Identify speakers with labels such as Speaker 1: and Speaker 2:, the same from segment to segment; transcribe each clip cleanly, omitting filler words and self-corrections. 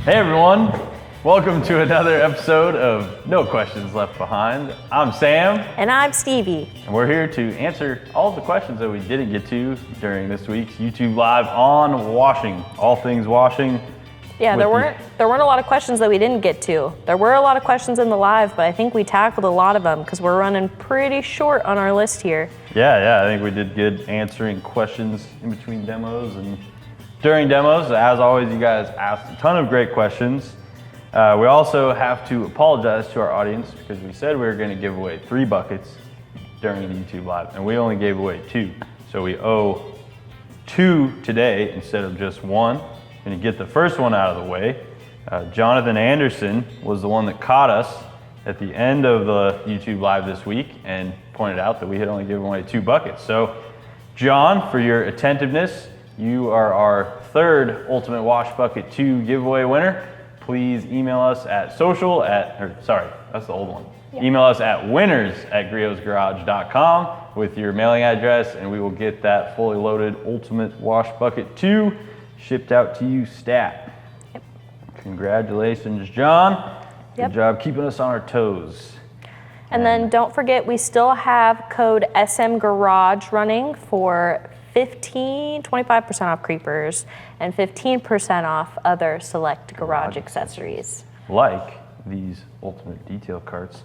Speaker 1: Hey everyone, welcome to another episode of No Questions Left Behind. I'm Sam.
Speaker 2: And I'm Stevie.
Speaker 1: And we're here to answer all of the questions that we didn't get to during this week's YouTube Live on washing, all things washing.
Speaker 2: Yeah, there weren't a lot of questions that we didn't get to. There were a lot of questions in the live, but I think we tackled a lot of them because we're running pretty short on our list here.
Speaker 1: Yeah, I think we did good answering questions in between demos and during demos. As always, you guys asked a ton of great questions. We also have to apologize to our audience because we said we were going to give away 3 buckets during the YouTube Live, and we only gave away 2. So we owe 2 today instead of just 1. Going to get the first one out of the way. Jonathan Anderson was the one that caught us at the end of the YouTube Live this week and pointed out that we had only given away 2 buckets. So John, for your attentiveness, you are our 3rd Ultimate Wash Bucket 2 giveaway winner. Please email us at that's the old one. Yeah. Email us at winners@griotsgarage.com with your mailing address, and we will get that fully loaded Ultimate Wash Bucket 2 shipped out to you stat. Yep. Congratulations, John. Good job keeping us on our toes.
Speaker 2: And then don't forget, we still have code SMGarage running for 25% off creepers and 15% off other select garage accessories.
Speaker 1: Like these ultimate detail carts,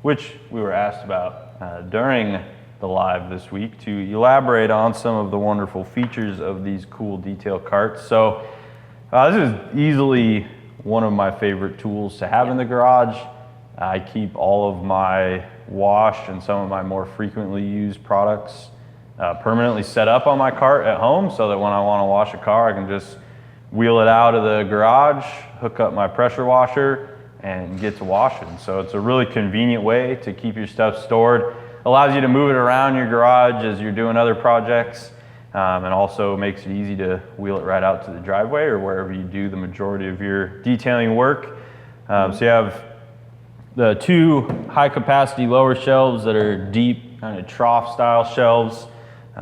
Speaker 1: which we were asked about during the live this week to elaborate on some of the wonderful features of these cool detail carts. So this is easily one of my favorite tools to have in the garage. I keep all of my wash and some of my more frequently used products permanently set up on my cart at home so that when I want to wash a car, I can just wheel it out of the garage, hook up my pressure washer, and get to washing. So it's a really convenient way to keep your stuff stored. Allows you to move it around your garage as you're doing other projects, and also makes it easy to wheel it right out to the driveway or wherever you do the majority of your detailing work. So you have the 2 high capacity lower shelves that are deep kind of trough style shelves.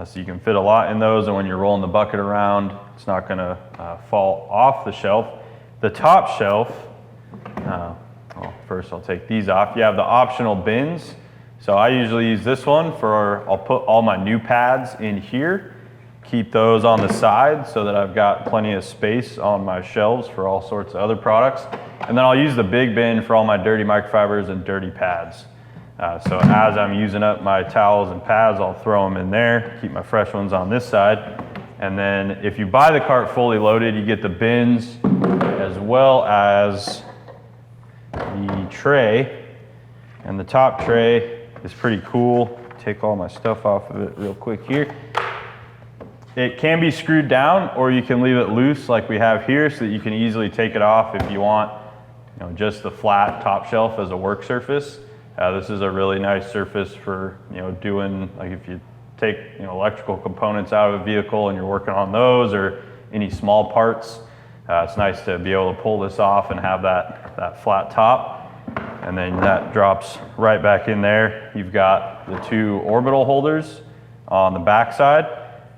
Speaker 1: So you can fit a lot in those, and when you're rolling the bucket around, it's not going to fall off the shelf. The top shelf, first I'll take these off. You have the optional bins. So I usually use this one I'll put all my new pads in here, keep those on the side so that I've got plenty of space on my shelves for all sorts of other products. And then I'll use the big bin for all my dirty microfibers and dirty pads. So as I'm using up my towels and pads, I'll throw them in there, keep my fresh ones on this side. And then if you buy the cart fully loaded, you get the bins as well as the tray. And the top tray is pretty cool. Take all my stuff off of it real quick here. It can be screwed down, or you can leave it loose like we have here so that you can easily take it off if you want, just the flat top shelf as a work surface. This is a really nice surface for, doing, like if you take, electrical components out of a vehicle and you're working on those or any small parts. It's nice to be able to pull this off and have that flat top. And then that drops right back in there. You've got the 2 orbital holders on the back side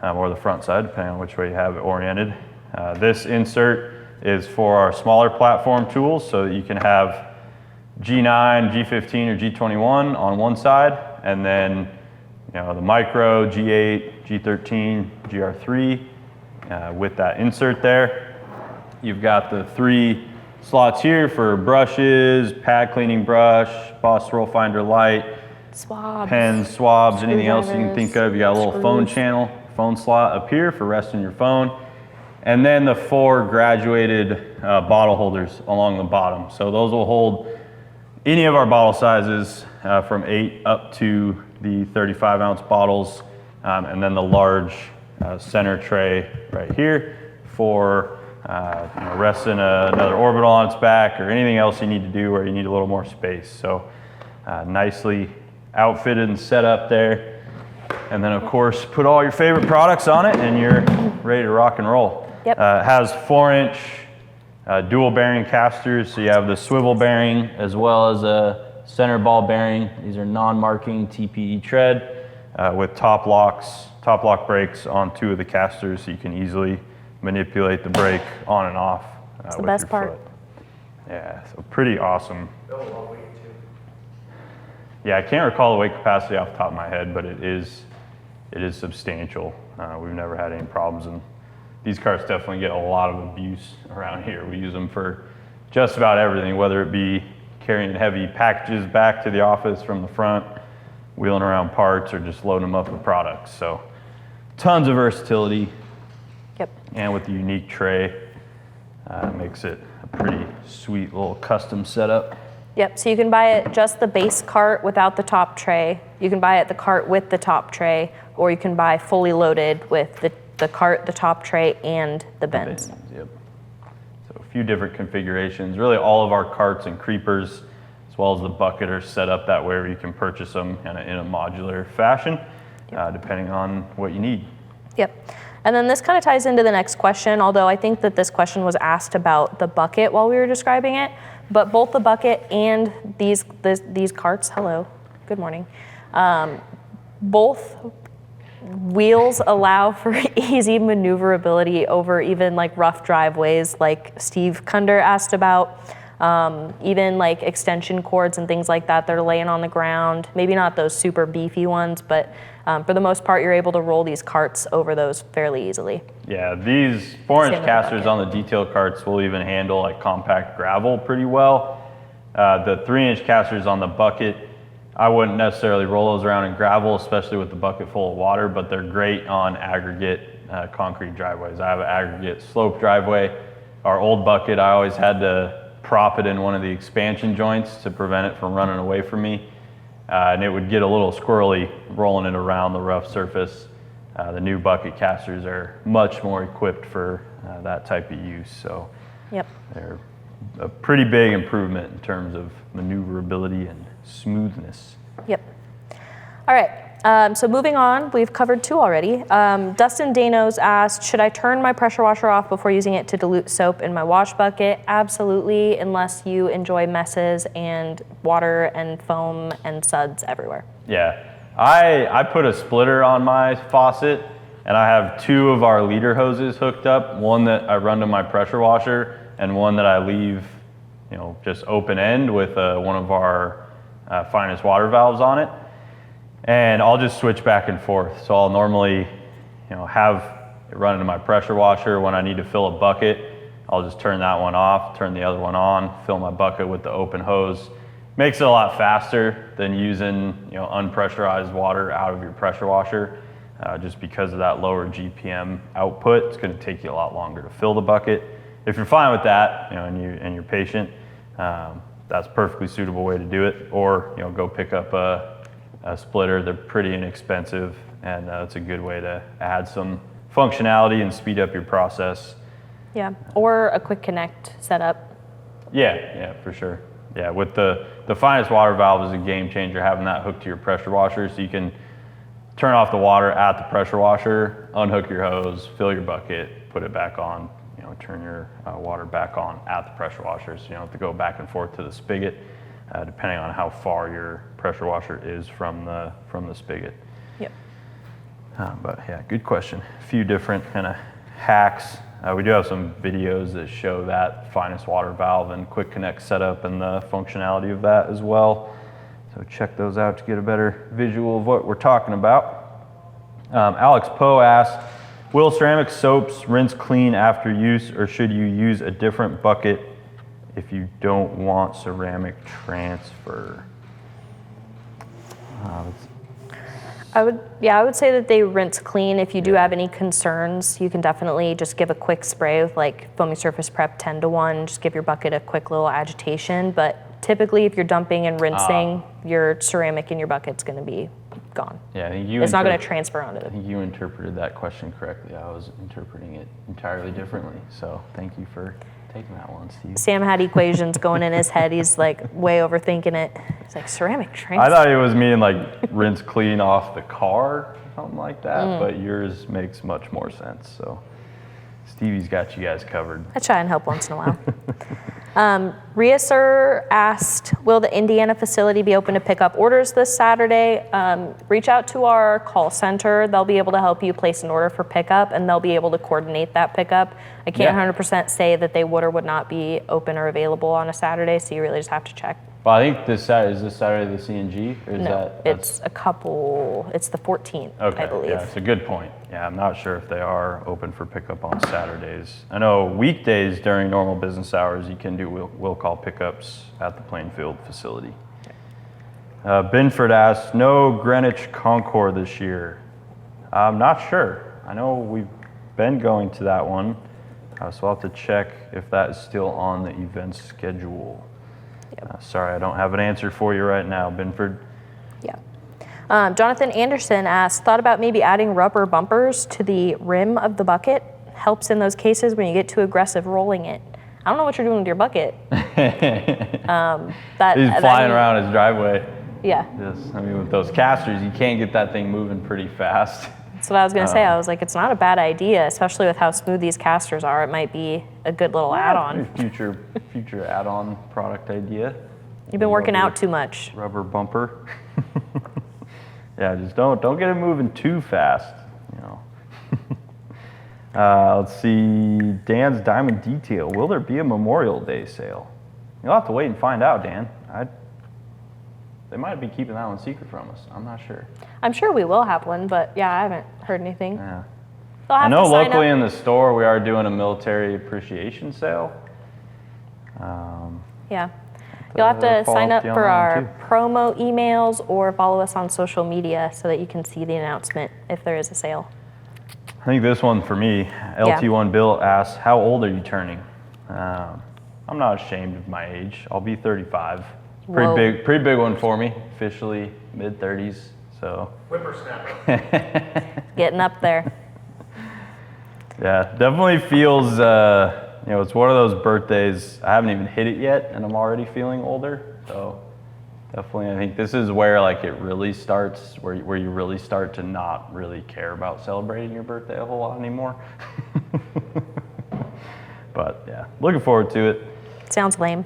Speaker 1: or the front side, depending on which way you have it oriented. This insert is for our smaller platform tools so that you can have G9, G15, or G21 on one side, and then the micro, G8, G13, GR3 with that insert there. You've got the 3 slots here for brushes, pad cleaning brush, Boss Roll Finder Light,
Speaker 2: swabs,
Speaker 1: pens, swabs, anything else you can think of. You got a little phone slot up here for resting your phone. And then the 4 graduated bottle holders along the bottom. So those will hold any of our bottle sizes from 8 up to the 35-ounce bottles, and then the large center tray right here for resting another orbital on its back or anything else you need to do where you need a little more space. So nicely outfitted and set up there. And then of course, put all your favorite products on it and you're ready to rock and roll.
Speaker 2: Yep.
Speaker 1: It has 4-inch dual bearing casters, so you have the swivel bearing as well as a center ball bearing. These are non-marking TPE tread with top lock brakes on 2 of the casters, so you can easily manipulate the brake on and off.
Speaker 2: That's the best part.
Speaker 1: Yeah, so pretty awesome. Yeah, I can't recall the weight capacity off the top of my head, but it is substantial. We've never had any problems, and these carts definitely get a lot of abuse around here. We use them for just about everything, whether it be carrying heavy packages back to the office from the front, wheeling around parts, or just loading them up with products. So tons of versatility.
Speaker 2: Yep.
Speaker 1: And with the unique tray, makes it a pretty sweet little custom setup.
Speaker 2: Yep, so you can buy it just the base cart without the top tray. You can buy it the cart with the top tray, or you can buy fully loaded with the cart, the top tray, and the bins.
Speaker 1: Yep. So a few different configurations. Really all of our carts and creepers, as well as the bucket, are set up that way where you can purchase them in a modular fashion, depending on what you need.
Speaker 2: Yep. And then this kind of ties into the next question, although I think that this question was asked about the bucket while we were describing it. But both the bucket and these carts, hello, good morning, both wheels allow for easy maneuverability over even like rough driveways like Steve Kunder asked about, even like extension cords and things like that are laying on the ground. Maybe not those super beefy ones, but for the most part, you're able to roll these carts over those fairly easily.
Speaker 1: Yeah, these 4-inch casters on the detail carts will even handle like compact gravel pretty well. The 3-inch casters on the bucket, I wouldn't necessarily roll those around in gravel, especially with the bucket full of water, but they're great on aggregate concrete driveways. I have an aggregate slope driveway. Our old bucket, I always had to prop it in one of the expansion joints to prevent it from running away from me. And it would get a little squirrely rolling it around the rough surface. The new bucket casters are much more equipped for that type of use. So
Speaker 2: yep.
Speaker 1: They're a pretty big improvement in terms of maneuverability and smoothness.
Speaker 2: Yep. All right. So moving on, we've covered 2 already. Dustin Danos asked, should I turn my pressure washer off before using it to dilute soap in my wash bucket? Absolutely, unless you enjoy messes and water and foam and suds everywhere.
Speaker 1: Yeah, I put a splitter on my faucet, and I have 2 of our leader hoses hooked up, one that I run to my pressure washer and one that I leave, just open end with one of our finest water valves on it. And I'll just switch back and forth. So I'll normally, have it run into my pressure washer. When I need to fill a bucket, I'll just turn that one off, turn the other one on, fill my bucket with the open hose. Makes it a lot faster than using, unpressurized water out of your pressure washer. Just because of that lower GPM output, it's going to take you a lot longer to fill the bucket. If you're fine with that, and you're patient, that's a perfectly suitable way to do it. Or, go pick up a splitter. They're pretty inexpensive, and it's a good way to add some functionality and speed up your process.
Speaker 2: Yeah, or a quick connect setup.
Speaker 1: Yeah, for sure. Yeah, with the finest water valve is a game changer, having that hooked to your pressure washer, so you can turn off the water at the pressure washer, unhook your hose, fill your bucket, put it back on, turn your water back on at the pressure washer, so you don't have to go back and forth to the spigot, depending on how far your pressure washer is from the spigot.
Speaker 2: Yep.
Speaker 1: But yeah, good question. A few different kind of hacks. We do have some videos that show that finest water valve and quick connect setup and the functionality of that as well. So check those out to get a better visual of what we're talking about. Alex Poe asked, will ceramic soaps rinse clean after use, or should you use a different bucket if you don't want ceramic transfer?
Speaker 2: I would say that they rinse clean. If you do have any concerns, you can definitely just give a quick spray with like foaming surface prep 10-to-1. Just give your bucket a quick little agitation. But typically, if you're dumping and rinsing, your ceramic in your bucket's going to be gone.
Speaker 1: Yeah,
Speaker 2: it's not going to transfer onto it.
Speaker 1: I think you interpreted that question correctly. I was interpreting it entirely differently. So thank you for taking that one, Steve.
Speaker 2: Sam had equations going in his head. He's like way overthinking it. He's like, ceramic transfer.
Speaker 1: I thought it was meaning like rinse clean off the car, something like that, but yours makes much more sense. So Stevie's got you guys covered.
Speaker 2: I try and help once in a while. Reassur asked, will the Indiana facility be open to pick up orders this Saturday? Reach out to our call center. They'll be able to help you place an order for pickup, and they'll be able to coordinate that pickup. I can't 100% say that they would or would not be open or available on a Saturday, so you really just have to check.
Speaker 1: Well, I think this Saturday the CNG? Or is
Speaker 2: No, it's a couple, it's the 14th,
Speaker 1: okay,
Speaker 2: I believe.
Speaker 1: Yeah, it's a good point. Yeah, I'm not sure if they are open for pickup on Saturdays. I know weekdays during normal business hours, you can do will call pickups at the Plainfield facility. Binford asked, no Greenwich Concours this year. I'm not sure. I know we've been going to that one, so I'll have to check if that is still on the event schedule. Yep. Sorry, I don't have an answer for you right now, Binford.
Speaker 2: Yeah. Jonathan Anderson asked, thought about maybe adding rubber bumpers to the rim of the bucket. Helps in those cases when you get too aggressive rolling it. I don't know what you're doing with your bucket.
Speaker 1: He's flying around his driveway.
Speaker 2: Yeah.
Speaker 1: Yes, I mean, with those casters, you can get that thing moving pretty fast.
Speaker 2: That's what I was going to say. I was like, it's not a bad idea, especially with how smooth these casters are. It might be a good little add-on.
Speaker 1: Future add-on product idea.
Speaker 2: You've been working out too much.
Speaker 1: Rubber bumper. Yeah, just don't get it moving too fast. You know. Let's see. Dan's Diamond Detail. Will there be a Memorial Day sale? You'll have to wait and find out, Dan. They might be keeping that one secret from us. I'm not sure.
Speaker 2: I'm sure we will have one, but yeah, I haven't heard anything.
Speaker 1: Yeah. I know locally in the store we are doing a military appreciation sale.
Speaker 2: Yeah. You'll have to sign up for our promo emails or follow us on social media so that you can see the announcement if there is a sale.
Speaker 1: I think this one for me, LT1 Bill asks, how old are you turning? I'm not ashamed of my age. I'll be 35. Pretty big one for me. Officially mid-30s, so.
Speaker 3: Whippersnapper.
Speaker 2: Getting up there.
Speaker 1: Yeah, definitely feels, you know, it's one of those birthdays, I haven't even hit it yet, and I'm already feeling older, so definitely I think this is where like it really starts, where you really start to not really care about celebrating your birthday a whole lot anymore. But yeah, looking forward to it.
Speaker 2: Sounds lame.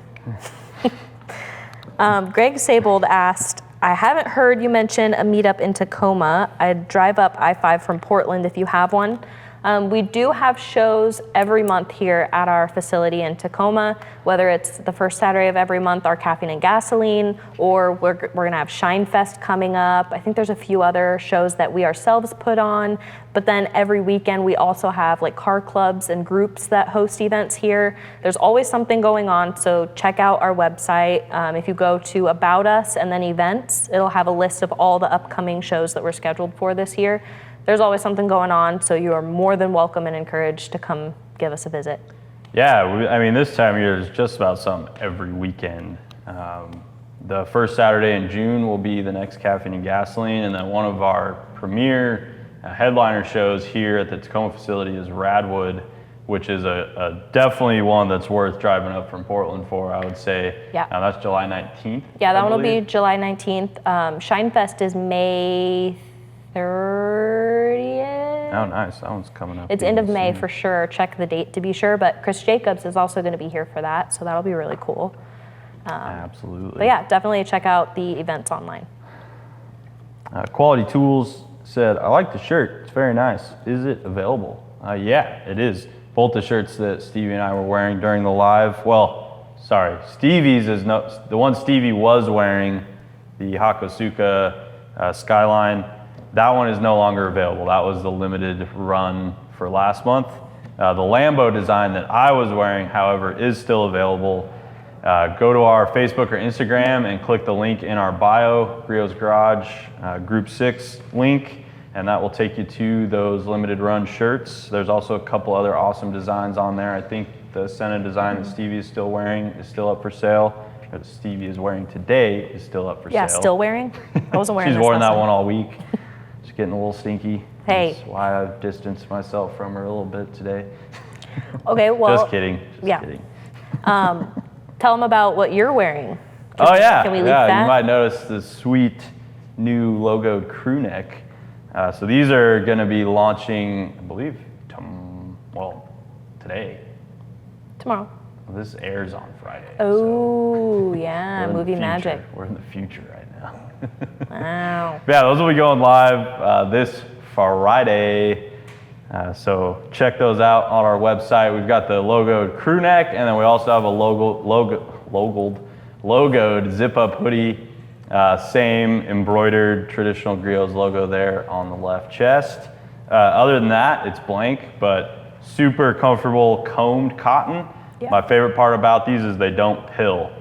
Speaker 2: Greg Sabold asked, I haven't heard you mention a meetup in Tacoma. I'd drive up I-5 from Portland if you have one. We do have shows every month here at our facility in Tacoma, whether it's the first Saturday of every month, our Caffeine and Gasoline, or we're going to have Shine Fest coming up. I think there's a few other shows that we ourselves put on, but then every weekend we also have like car clubs and groups that host events here. There's always something going on, so check out our website. If you go to About Us and then Events, it'll have a list of all the upcoming shows that we're scheduled for this year. There's always something going on, so you are more than welcome and encouraged to come give us a visit.
Speaker 1: Yeah, I mean, this time of year is just about something every weekend. The first Saturday in June will be the next Caffeine and Gasoline, and then one of our premier headliner shows here at the Tacoma facility is Radwood, which is a definitely one that's worth driving up from Portland for, I would say.
Speaker 2: Yeah.
Speaker 1: That's July 19th.
Speaker 2: Yeah, that one will be July 19th. Shine Fest is May 30th.
Speaker 1: Oh, nice. That one's coming up.
Speaker 2: It's end of May for sure. Check the date to be sure. But Chris Jacobs is also going to be here for that, so that'll be really cool.
Speaker 1: Absolutely.
Speaker 2: But yeah, definitely check out the events online.
Speaker 1: Quality Tools said, I like the shirt. It's very nice. Is it available? Yeah, it is. Both the shirts that Stevie and I were wearing during the live. Well, sorry. Stevie's is the one Stevie was wearing, the Hakosuka Skyline. That one is no longer available. That was the limited run for last month. The Lambo design that I was wearing, however, is still available. Go to our Facebook or Instagram and click the link in our bio, Griot's Garage Group 6 link, and that will take you to those limited run shirts. There's also a couple other awesome designs on there. I think the Senna design that Stevie is still wearing is still up for sale. That Stevie is wearing today is still up for sale.
Speaker 2: Yeah, still wearing? I wasn't wearing
Speaker 1: She's
Speaker 2: this
Speaker 1: worn that
Speaker 2: last
Speaker 1: one all week. She's getting a little stinky.
Speaker 2: Hey.
Speaker 1: That's why I've distanced myself from her a little bit today.
Speaker 2: Okay, well.
Speaker 1: Just kidding. Just kidding.
Speaker 2: Tell them about what you're wearing.
Speaker 1: Can
Speaker 2: we leave that?
Speaker 1: You might notice the sweet new logoed crew neck. So these are going to be launching, I believe, today.
Speaker 2: Tomorrow.
Speaker 1: Well, this airs on Friday.
Speaker 2: Oh,
Speaker 1: so
Speaker 2: yeah,
Speaker 1: we're in the
Speaker 2: movie
Speaker 1: future.
Speaker 2: magic.
Speaker 1: We're in the future right now.
Speaker 2: Wow.
Speaker 1: Yeah, those will be going live this Friday. So check those out on our website. We've got the logoed crew neck, and then we also have a logoed zip-up hoodie. Same embroidered traditional Griot's logo there on the left chest. Other than that, it's blank, but super comfortable combed cotton.
Speaker 2: Yeah.
Speaker 1: My favorite part about these is they don't pill.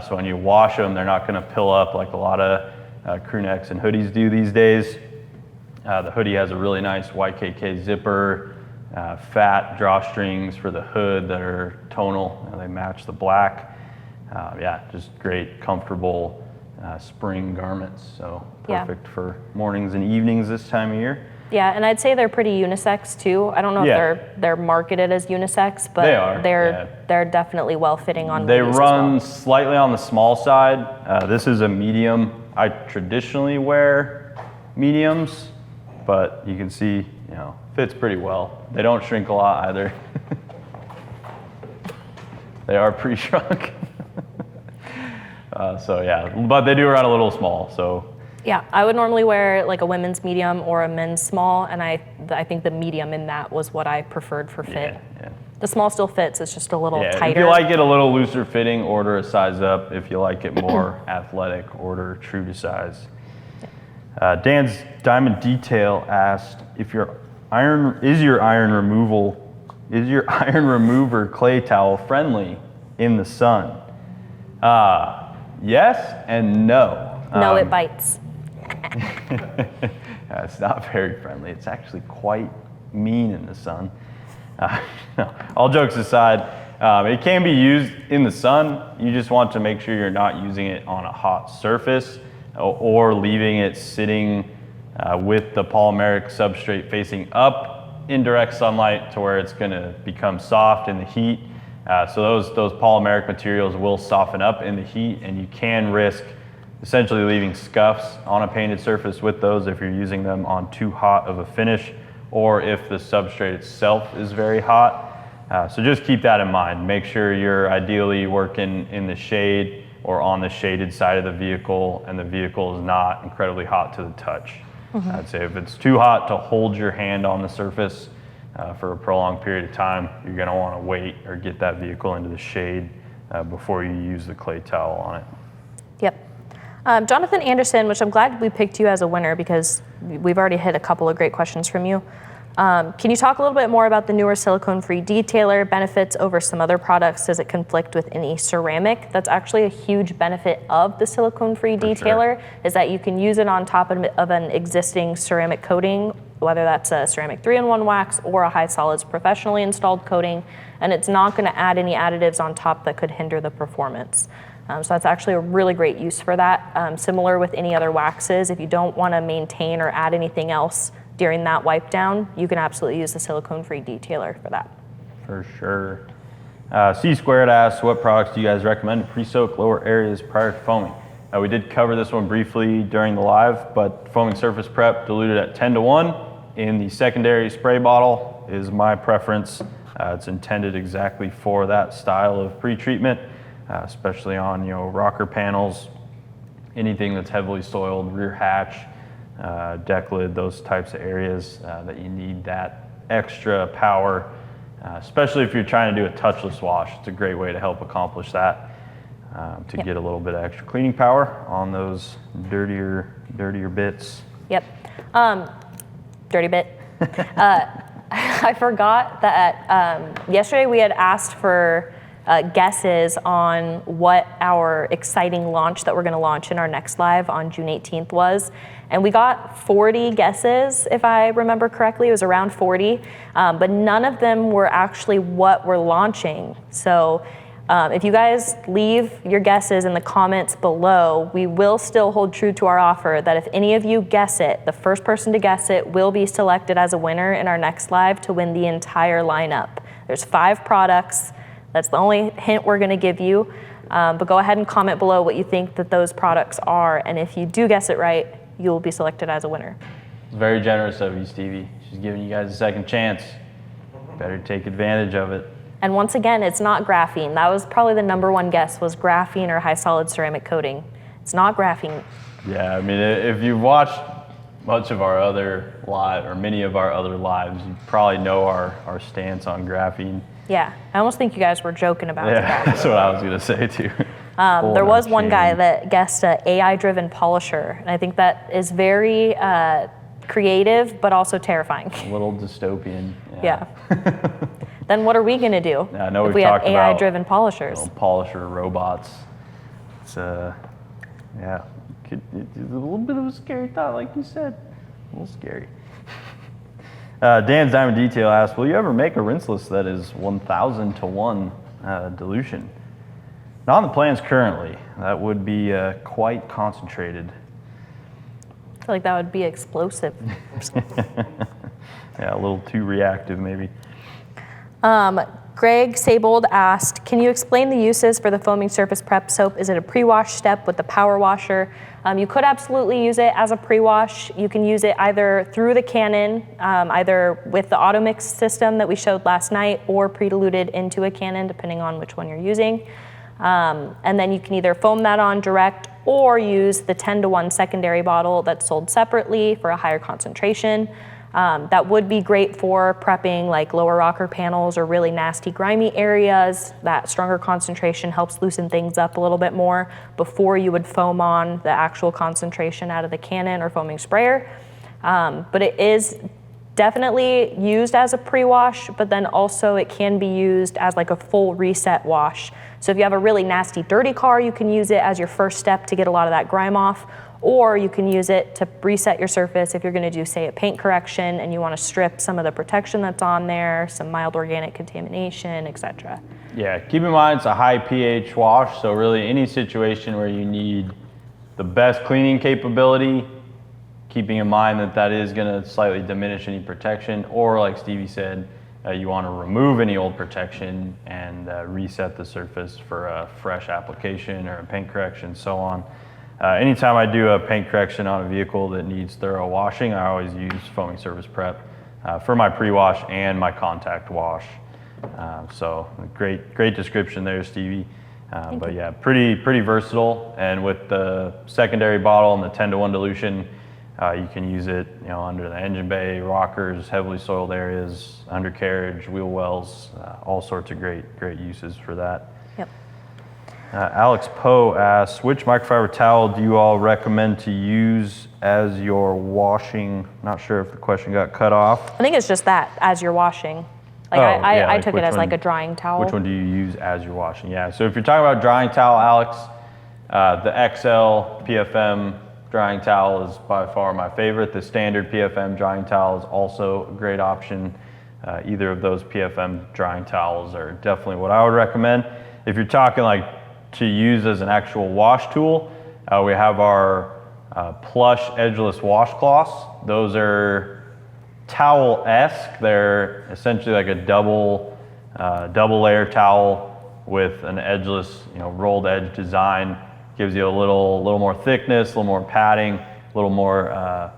Speaker 1: So when you wash them, they're not going to pill up like a lot of crew necks and hoodies do these days. The hoodie has a really nice YKK zipper, fat drawstrings for the hood that are tonal. They match the black. Yeah, just great, comfortable spring garments. So perfect for mornings and evenings this time of year.
Speaker 2: Yeah, and I'd say they're pretty unisex too. I don't know if they're marketed as unisex, but
Speaker 1: they are.
Speaker 2: They're definitely well fitting on.
Speaker 1: They
Speaker 2: ladies
Speaker 1: run
Speaker 2: as well.
Speaker 1: slightly on the small side. This is a medium. I traditionally wear mediums, but you can see, fits pretty well. They don't shrink a lot either. They are pre-shrunk. So yeah, but they do run a little small. So
Speaker 2: yeah, I would normally wear like a women's medium or a men's small, and I think the medium in that was what I preferred for fit.
Speaker 1: Yeah.
Speaker 2: The small still fits, it's just a little tighter.
Speaker 1: If you like it a little looser fitting, order a size up. If you like it more athletic, order true to size. Dan's Diamond Detail asked if your iron remover clay towel friendly in the sun? Yes and no.
Speaker 2: No, it bites.
Speaker 1: It's not very friendly. It's actually quite mean in the sun. No, all jokes aside, it can be used in the sun. You just want to make sure you're not using it on a hot surface or leaving it sitting with the polymeric substrate facing up in direct sunlight to where it's going to become soft in the heat. So those polymeric materials will soften up in the heat, and you can risk essentially leaving scuffs on a painted surface with those if you're using them on too hot of a finish, or if the substrate itself is very hot. So just keep that in mind. Make sure you're ideally working in the shade or on the shaded side of the vehicle, and the vehicle is not incredibly hot to the touch. I'd say if it's too hot to hold your hand on the surface for a prolonged period of time, you're gonna wanna wait or get that vehicle into the shade before you use the clay towel on it.
Speaker 2: Yep. Jonathan Anderson, which I'm glad we picked you as a winner because we've already hit a couple of great questions from you. Can you talk a little bit more about the newer silicone-free detailer benefits over some other products? Does it conflict with any ceramic? That's actually a huge benefit of the silicone-free detailer, is that you can use it on top of an existing ceramic coating, whether that's a ceramic 3-in-1 wax or a high solids professionally installed coating, and it's not going to add any additives on top that could hinder the performance. So that's actually a really great use for that. Similar with any other waxes, if you don't want to maintain or add anything else during that wipe down, you can absolutely use the silicone-free detailer for that.
Speaker 1: For sure. C Squared asks, what products do you guys recommend to pre-soak lower areas prior to foaming? We did cover this one briefly during the live, but foaming surface prep diluted at 10:1 in the secondary spray bottle is my preference. It's intended exactly for that style of pre-treatment, especially on rocker panels, anything that's heavily soiled, rear hatch, deck lid, those types of areas that you need that extra power, especially if you're trying to do a touchless wash. It's a great way to help accomplish that, to get a little bit of extra cleaning power on those dirtier bits.
Speaker 2: Yep. Dirty bit. I forgot that yesterday we had asked for guesses on what our exciting launch that we're going to launch in our next live on June 18th was. And we got 40 guesses, if I remember correctly. It was around 40, but none of them were actually what we're launching. So if you guys leave your guesses in the comments below, we will still hold true to our offer that if any of you guess it, the first person to guess it will be selected as a winner in our next live to win the entire lineup. There's 5 products. That's the only hint we're going to give you. But go ahead and comment below what you think that those products are. And if you do guess it right, you will be selected as a winner.
Speaker 1: It's very generous of you, Stevie. She's giving you guys a second chance. better take advantage of it.
Speaker 2: And once again, it's not graphene. That was probably the #1 guess, was graphene or high solid ceramic coating. It's not graphene.
Speaker 1: Yeah, I mean, if you've watched much of our other live, or many of our other lives, you probably know our stance on graphene.
Speaker 2: Yeah, I almost think you guys were joking about
Speaker 1: Yeah,
Speaker 2: that.
Speaker 1: that's what I was gonna say too.
Speaker 2: There was one guy that guessed a AI-driven polisher, and I think that is very creative, but also terrifying.
Speaker 1: A little dystopian.
Speaker 2: Yeah. Then what are we gonna do
Speaker 1: Yeah, I know
Speaker 2: if
Speaker 1: we've
Speaker 2: we have
Speaker 1: talked about,
Speaker 2: AI-driven polishers?
Speaker 1: Polisher robots. It's yeah, it's a little bit of a scary thought, like you said. A little scary. Dan's Diamond Detail asks, will you ever make a rinseless that is 1,000 to 1 dilution? Not on the plans currently. That would be quite concentrated.
Speaker 2: I feel like that would be explosive.
Speaker 1: Yeah, a little too reactive maybe.
Speaker 2: Greg Sabold asked, can you explain the uses for the foaming surface prep soap? Is it a pre-wash step with the power washer? You could absolutely use it as a pre-wash. You can use it either through the Canon, either with the auto mix system that we showed last night, or pre-diluted into a Canon, depending on which one you're using. And then you can either foam that on direct or use the 10 to 1 secondary bottle that's sold separately for a higher concentration. That would be great for prepping like lower rocker panels or really nasty grimy areas. That stronger concentration helps loosen things up a little bit more before you would foam on the actual concentration out of the Canon or foaming sprayer. But it is definitely used as a pre-wash, but then also it can be used as like a full reset wash. So if you have a really nasty dirty car, you can use it as your first step to get a lot of that grime off. Or you can use it to reset your surface if you're gonna do, say, a paint correction and you wanna strip some of the protection that's on there, some mild organic contamination, etc.
Speaker 1: Yeah, keep in mind it's a high pH wash, so really any situation where you need the best cleaning capability, keeping in mind that that is gonna slightly diminish any protection, or like Stevie said, you wanna remove any old protection and reset the surface for a fresh application or a paint correction, so on. Anytime I do a paint correction on a vehicle that needs thorough washing, I always use foaming surface prep for my pre-wash and my contact wash. So great description there, Stevie. But yeah, pretty versatile. And with the secondary bottle and the 10 to 1 dilution, you can use it, under the engine bay, rockers, heavily soiled areas, undercarriage, wheel wells, all sorts of great uses for that.
Speaker 2: Yep.
Speaker 1: Alex Poe asks, which microfiber towel do you all recommend to use as your washing? Not sure if the question got cut off.
Speaker 2: I think it's just that, as you're washing. Like I took it as like a drying towel.
Speaker 1: Which one do you use as you're washing? Yeah, so if you're talking about drying towel, Alex, the XL PFM drying towel is by far my favorite. The standard PFM drying towel is also a great option. Either of those PFM drying towels are definitely what I would recommend. If you're talking like to use as an actual wash tool, we have our plush edgeless washcloths. Those are towel-esque. They're essentially like a double layer towel with an edgeless, rolled edge design. Gives you a little more thickness, a little more padding, a little more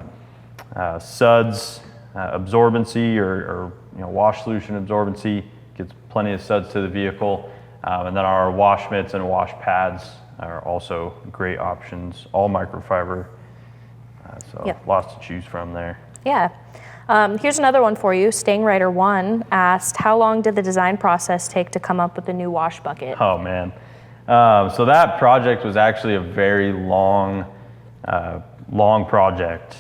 Speaker 1: suds absorbency or wash solution absorbency. Gets plenty of suds to the vehicle. And then our wash mitts and wash pads are also great options, all microfiber. Lots to choose from there.
Speaker 2: Yeah. Here's another one for you. Stangwriter 1 asked, how long did the design process take to come up with the new wash bucket?
Speaker 1: Oh man. So that project was actually a very long project.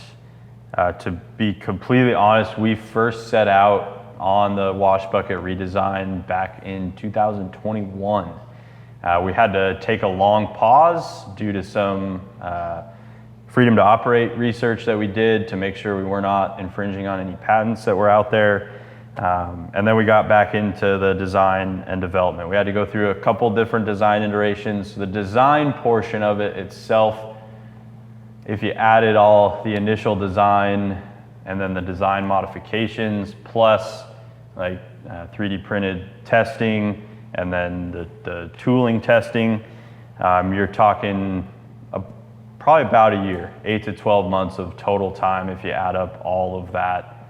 Speaker 1: To be completely honest, we first set out on the wash bucket redesign back in 2021. We had to take a long pause due to some freedom to operate research that we did to make sure we were not infringing on any patents that were out there. And then we got back into the design and development. We had to go through a couple different design iterations. The design portion of it itself, if you added all the initial design and then the design modifications plus like 3D printed testing and then the tooling testing, you're talking probably about a year, 8 to 12 months of total time if you add up all of that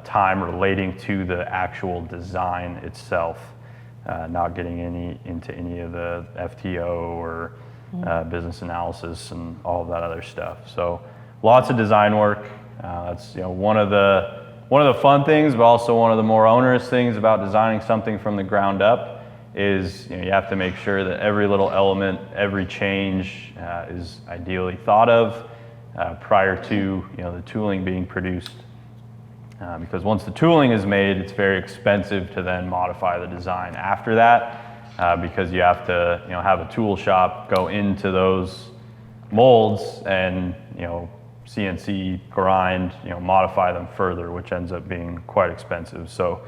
Speaker 1: time relating to the actual design itself, not getting into any of the FTO or business analysis and all of that other stuff. So lots of design work. That's one of the fun things, but also one of the more onerous things about designing something from the ground up is you have to make sure that every little element, every change is ideally thought of prior to the tooling being produced. Because once the tooling is made, it's very expensive to then modify the design after that, because you have to have a tool shop go into those molds and CNC grind, modify them further, which ends up being quite expensive. So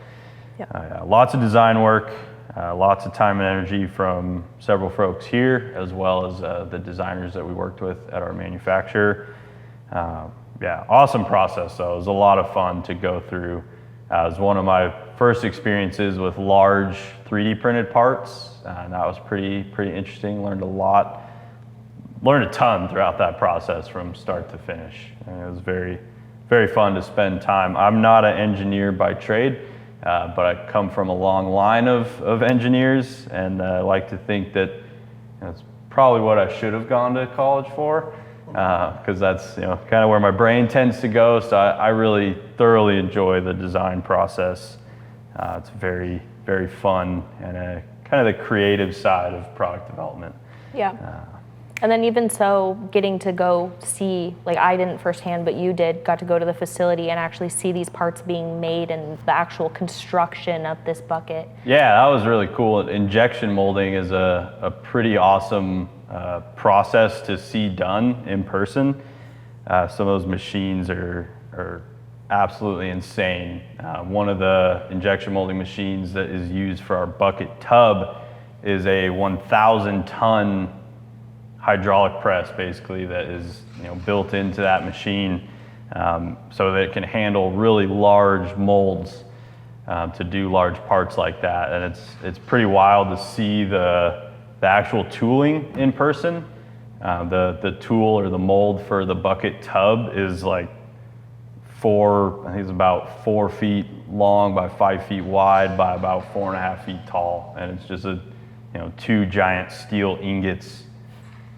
Speaker 1: lots of design work, lots of time and energy from several folks here, as well as the designers that we worked with at our manufacturer. Awesome process though. It was a lot of fun to go through. It was one of my first experiences with large 3D printed parts, and that was pretty interesting. Learned a ton throughout that process from start to finish. And it was very, very fun to spend time. I'm not an engineer by trade, but I come from a long line of engineers, and I like to think that that's probably what I should have gone to college for, because that's kind of where my brain tends to go. So I really thoroughly enjoy the design process. It's very, very fun and kind of the creative side of product development.
Speaker 2: Yeah. And then even so, getting to go see, like I didn't firsthand, but you got to go to the facility and actually see these parts being made and the actual construction of this bucket. Yeah,
Speaker 1: that was really cool. Injection molding is a pretty awesome process to see done in person. Some of those machines are absolutely insane. One of the injection molding machines that is used for our bucket tub is a 1,000-ton hydraulic press, basically, that is built into that machine, so that it can handle really large molds to do large parts like that. And it's pretty wild to see the actual tooling in person. The tool or the mold for the bucket tub is like I think it's about 4 feet long by 5 feet wide by about 4.5 feet tall, and it's just two giant steel ingots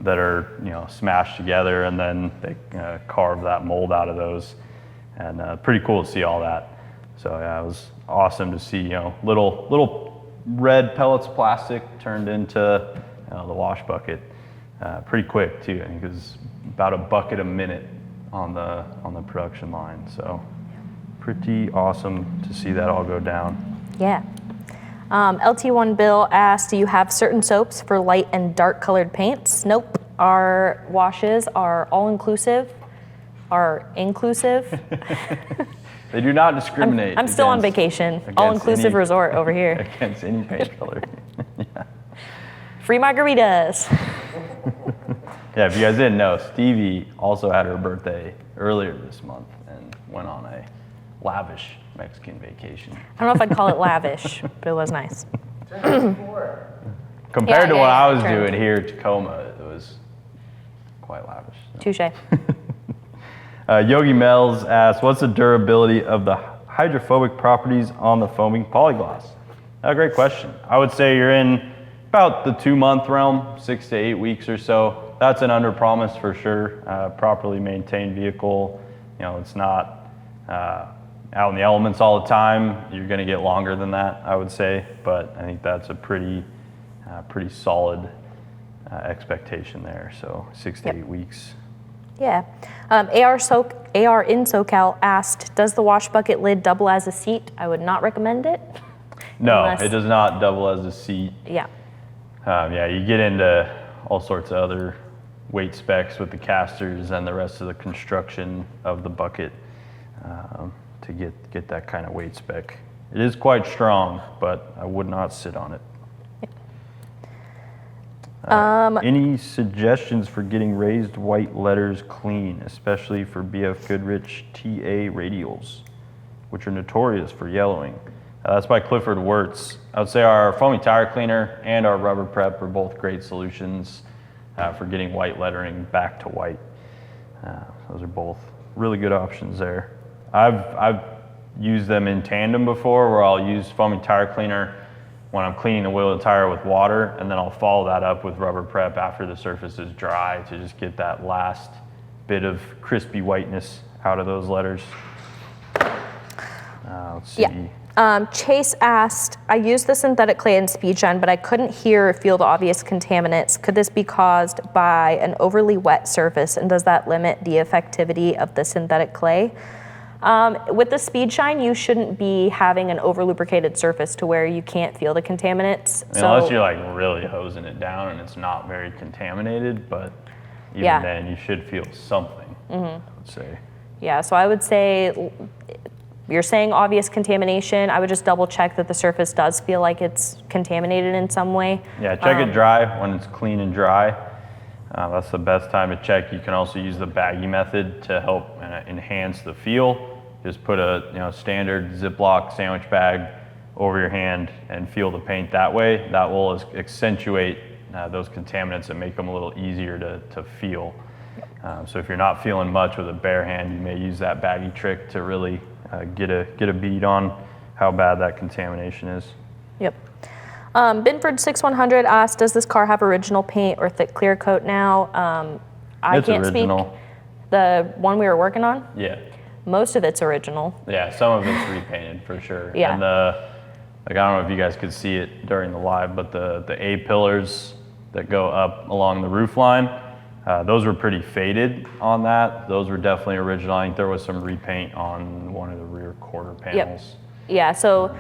Speaker 1: that are smashed together, and then they carve that mold out of those, and pretty cool to see all that. So it was awesome to see little red pellets of plastic turned into the wash bucket pretty quick too. I think it was about a bucket a minute on the production line. So pretty awesome to see that all go down.
Speaker 2: Yeah. LT1 Bill asked, do you have certain soaps for light and dark colored paints? Nope. Our washes are all-inclusive,
Speaker 1: They do not discriminate.
Speaker 2: I'm still on vacation. All-inclusive resort over here.
Speaker 1: Against any paint color. Yeah.
Speaker 2: Free margaritas.
Speaker 1: Yeah, if you guys didn't know, Stevie also had her birthday earlier this month and went on a lavish Mexican vacation.
Speaker 2: I don't know if I'd call it lavish, but it was nice.
Speaker 1: Compared to what I was doing here at Tacoma, it was quite lavish. So.
Speaker 2: Touche.
Speaker 1: Yogi Mel's asked, what's the durability of the hydrophobic properties on the foaming polyglass? A great question. I would say you're in about the 2-month realm, 6 to 8 weeks or so. That's an under promise for sure. Properly maintained vehicle, it's not out in the elements all the time. You're going to get longer than that, I would say, but I think that's a pretty solid expectation there. So 6 to 8 weeks.
Speaker 2: Yeah. AR in SoCal asked, does the wash bucket lid double as a seat? I would not recommend it.
Speaker 1: No, it does not double as a seat.
Speaker 2: Yeah.
Speaker 1: You get into all sorts of other weight specs with the casters and the rest of the construction of the bucket to get that kind of weight spec. It is quite strong, but I would not sit on it. Any suggestions for getting raised white letters clean, especially for BF Goodrich TA radials, which are notorious for yellowing? That's by Clifford Wirtz. I would say our foamy tire cleaner and our rubber prep are both great solutions for getting white lettering back to white. Those are both really good options there. I've used them in tandem before, where I'll use foaming tire cleaner when I'm cleaning the wheel of the tire with water, and then I'll follow that up with rubber prep after the surface is dry to just get that last bit of crispy whiteness out of those letters. Let's see.
Speaker 2: Yeah. Chase asked, I used the synthetic clay in speed shine, but I couldn't hear or feel the obvious contaminants. Could this be caused by an overly wet surface, and does that limit the effectivity of the synthetic clay? With the speed shine, you shouldn't be having an over lubricated surface to where you can't feel the contaminants.
Speaker 1: Unless you're like really hosing it down and it's not very contaminated, but even then you should feel something, I would say.
Speaker 2: Yeah, so I would say, you're saying obvious contamination, I would just double check that the surface does feel like it's contaminated in some way.
Speaker 1: Yeah, check it dry when it's clean and dry. That's the best time to check. You can also use the baggy method to help enhance the feel. Just put a standard Ziploc sandwich bag over your hand and feel the paint that way. That will accentuate those contaminants and make them a little easier to feel. So if you're not feeling much with a bare hand, you may use that baggy trick to really get a bead on how bad that contamination is.
Speaker 2: Yep. Binford 6100 asked, does this car have original paint or thick clear coat now? I can't
Speaker 1: original.
Speaker 2: speak. The one we were working on?
Speaker 1: Yeah.
Speaker 2: Most of it's original.
Speaker 1: Yeah, some of it's repainted for sure.
Speaker 2: Yeah.
Speaker 1: And I don't know if you guys could see it during the live, but the A pillars that go up along the roof line, those were pretty faded on that. Those were definitely original. I think there was some repaint on one of the rear quarter panels.
Speaker 2: Yep. Yeah, so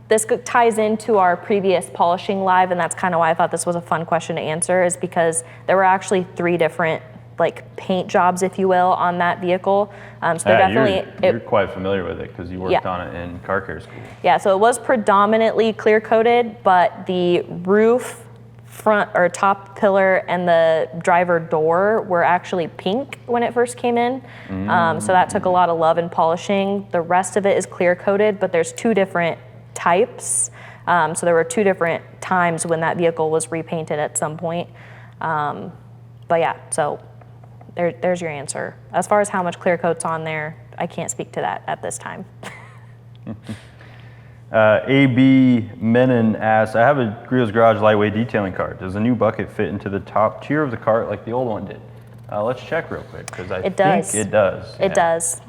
Speaker 2: this ties into our previous polishing live, and that's kind of why I thought this was a fun question to answer, is because there were actually 3 different paint jobs, if you will, on that vehicle. So they're definitely...
Speaker 1: You're quite familiar with it because you worked on it in car care school.
Speaker 2: Yeah, so it was predominantly clear coated, but the roof, front or top pillar, and the driver door were actually pink when it first came in. So that took a lot of love and polishing. The rest of it is clear coated, but there's 2 different types. So there were 2 different times when that vehicle was repainted at some point. But yeah, so there's your answer. As far as how much clear coat's on there, I can't speak to that at this time.
Speaker 1: AB Menon asks, I have a Griot's Garage lightweight detailing cart. Does the new bucket fit into the top tier of the cart like the old one did? Let's check real quick because I think it does.
Speaker 2: It does.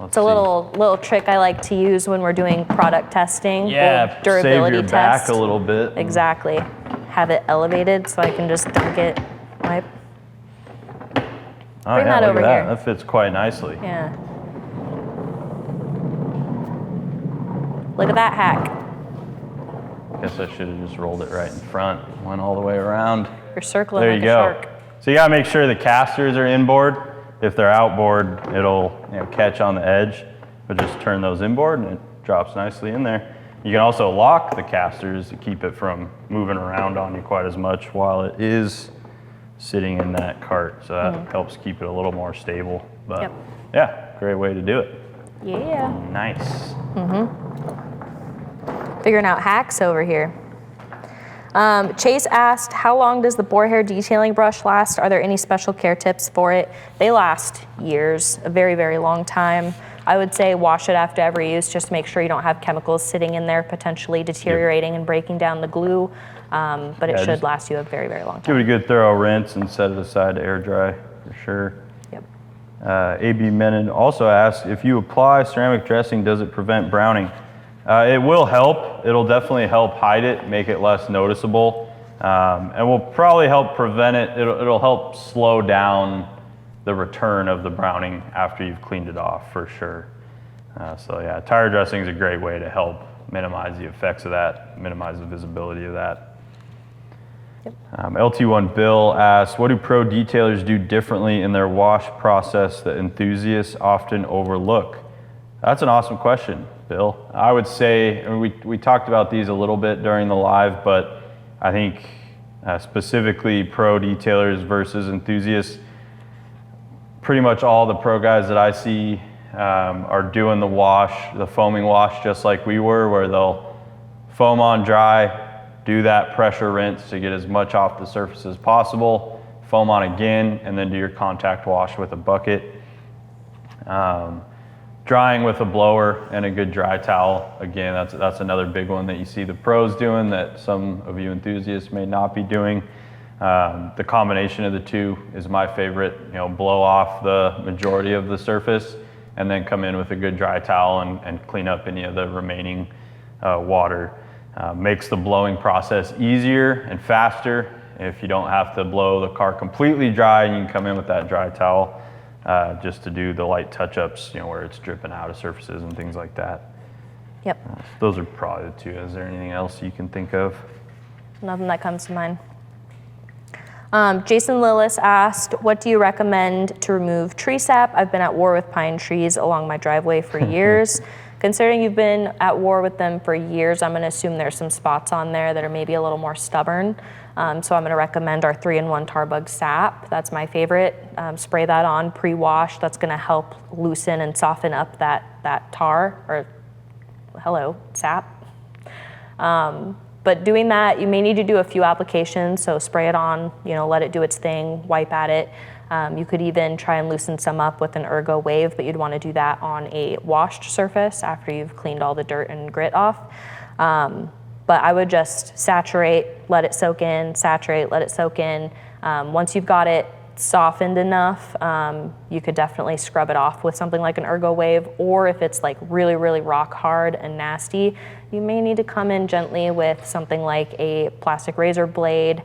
Speaker 2: It's a little trick I like to use when we're doing product testing.
Speaker 1: Yeah,
Speaker 2: durability
Speaker 1: save your
Speaker 2: test.
Speaker 1: back a little bit.
Speaker 2: Exactly. Have it elevated so I can just dunk it. Wipe.
Speaker 1: Oh,
Speaker 2: Bring that over here.
Speaker 1: That fits quite nicely.
Speaker 2: Yeah. Look at that hack.
Speaker 1: Guess I should have just rolled it right in front, went all the way around.
Speaker 2: You're circling
Speaker 1: there
Speaker 2: like
Speaker 1: you
Speaker 2: a
Speaker 1: go.
Speaker 2: shark.
Speaker 1: So you gotta make sure the casters are inboard. If they're outboard, it'll catch on the edge, but just turn those inboard and it drops nicely in there. You can also lock the casters to keep it from moving around on you quite as much while it is sitting in that cart. So that helps keep it a little more stable. But yeah, great way to do it.
Speaker 2: Yeah.
Speaker 1: Nice.
Speaker 2: Figuring out hacks over here. Chase asked, how long does the boar hair detailing brush last? Are there any special care tips for it? They last years, a very, very long time. I would say wash it after every use just to make sure you don't have chemicals sitting in there potentially deteriorating and breaking down the glue. But it should last you a very, very long time.
Speaker 1: Give it a good thorough rinse and set it aside to air dry for sure.
Speaker 2: Yep.
Speaker 1: AB Menon also asked, if you apply ceramic dressing, does it prevent browning? It will help. It'll definitely help hide it, make it less noticeable, and will probably help prevent it. It'll help slow down the return of the browning after you've cleaned it off for sure. So yeah, tire dressing is a great way to help minimize the effects of that, minimize the visibility of that.
Speaker 2: Yep.
Speaker 1: LT1 Bill asks, what do pro detailers do differently in their wash process that enthusiasts often overlook? That's an awesome question, Bill. I would say, we talked about these a little bit during the live, but I think specifically pro detailers versus enthusiasts, pretty much all the pro guys that I see are doing the wash, the foaming wash, just like we were, where they'll foam on dry, do that pressure rinse to get as much off the surface as possible, foam on again, and then do your contact wash with a bucket. Drying with a blower and a good dry towel. Again, that's another big one that you see the pros doing that some of you enthusiasts may not be doing. The combination of the two is my favorite. You know, blow off the majority of the surface and then come in with a good dry towel and clean up any of the remaining water. Makes the blowing process easier and faster. If you don't have to blow the car completely dry, and you can come in with that dry towel just to do the light touch-ups, you know, where it's dripping out of surfaces and things like that.
Speaker 2: Yep.
Speaker 1: Those are probably the two. Is there anything else you can think of?
Speaker 2: Nothing that comes to mind. Jason Lillis asked, what do you recommend to remove tree sap? I've been at war with pine trees along my driveway for years. Considering you've been at war with them for years, I'm going to assume there's some spots on there that are maybe a little more stubborn. So I'm going to recommend our 3-in-1 Tar Bug Sap. That's my favorite. Spray that on pre-wash. That's going to help loosen and soften up that tar, or hello, sap. But doing that, you may need to do a few applications. So spray it on, you know, let it do its thing, wipe at it. You could even try and loosen some up with an Ergo Wave, but you'd want to do that on a washed surface after you've cleaned all the dirt and grit off. But I would just saturate, let it soak in, saturate, let it soak in. Once you've got it softened enough, you could definitely scrub it off with something like an Ergo Wave, or if it's like really, really rock hard and nasty, you may need to come in gently with something like a plastic razor blade.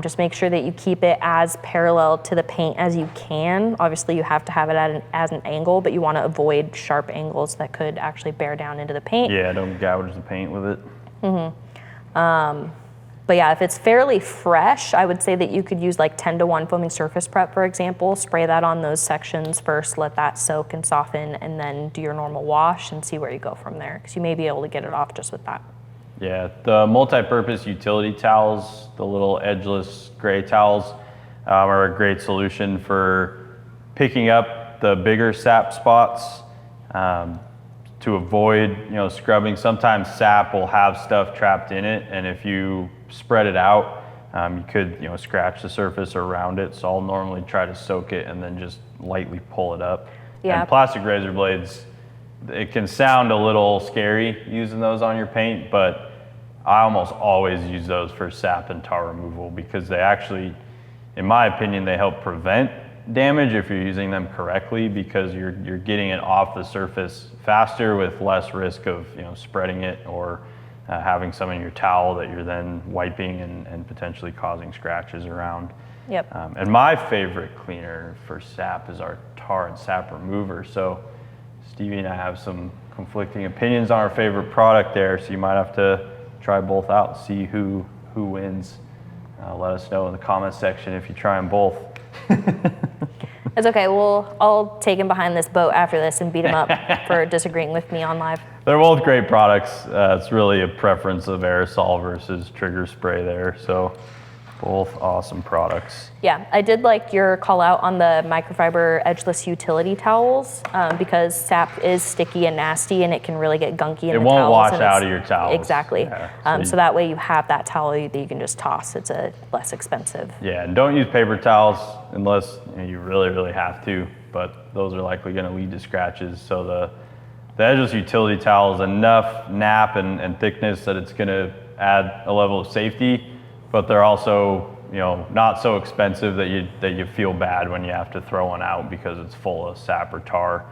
Speaker 2: Just make sure that you keep it as parallel to the paint as you can. Obviously, you have to have it at as an angle, but you want to avoid sharp angles that could actually bear down into the paint.
Speaker 1: Yeah, don't gouge the paint with it.
Speaker 2: But yeah, if it's fairly fresh, I would say that you could use like 10-to-1 foaming surface prep, for example. Spray that on those sections first, let that soak and soften, and then do your normal wash and see where you go from there, because you may be able to get it off just with that.
Speaker 1: Yeah, the multi-purpose utility towels, the little edgeless gray towels, are a great solution for picking up the bigger sap spots. To avoid, you know, scrubbing. Sometimes sap will have stuff trapped in it, and if you spread it out, you could, you know, scratch the surface around it. So I'll normally try to soak it and then just lightly pull it up.
Speaker 2: Yeah.
Speaker 1: And plastic razor blades, it can sound a little scary using those on your paint, but I almost always use those for sap and tar removal because they actually, in my opinion, they help prevent damage if you're using them correctly, because you're getting it off the surface faster with less risk of, you know, spreading it or having some in your towel that you're then wiping and potentially causing scratches around.
Speaker 2: Yep.
Speaker 1: And my favorite cleaner for sap is our tar and sap remover. So Stevie and I have some conflicting opinions on our favorite product there, so you might have to try both out, see who wins. Let us know in the comments section if you try them both.
Speaker 2: It's okay. I'll take him behind this boat after this and beat him up for disagreeing with me on live.
Speaker 1: They're both great products. It's really a preference of aerosol versus trigger spray there. So both awesome products.
Speaker 2: Yeah, I did like your call out on the microfiber edgeless utility towels because sap is sticky and nasty and it can really get gunky in the towels.
Speaker 1: It won't wash out of your towels.
Speaker 2: Exactly.
Speaker 1: Yeah,
Speaker 2: so that way you have that towel that you can just toss. It's a less expensive.
Speaker 1: Yeah, and don't use paper towels unless you really, really have to, but those are likely going to lead to scratches. So the edgeless utility towel is enough nap and thickness that it's going to add a level of safety, but they're also, you know, not so expensive that you feel bad when you have to throw one out because it's full of sap or tar